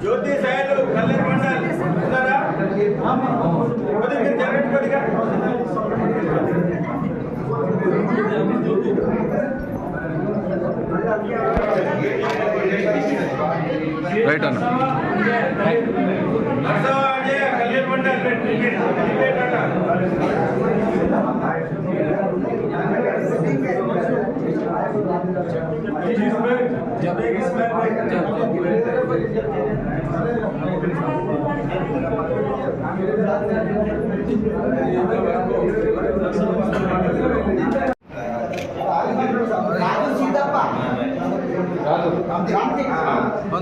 జ్యోతి సాయిలు కల్లెట్ మండల్ ఉన్నారా? కొద్దిగా మీరు జరగండి కొద్దిగా. రైట్ అన్న. కళ్యాణ్ మండల్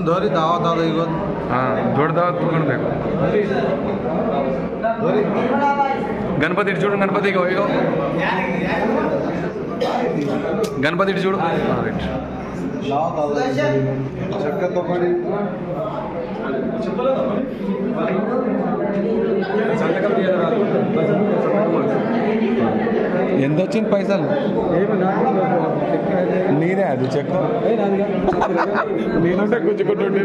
धोरी दावत आ गई जोड़ दावत पकड़ देखो गणपति చూడు गणपति गणपति చూడు ఎంత వచ్చింది పైసలు నీదే అది చెక్ నేనంటే గుంజుకుంటుండే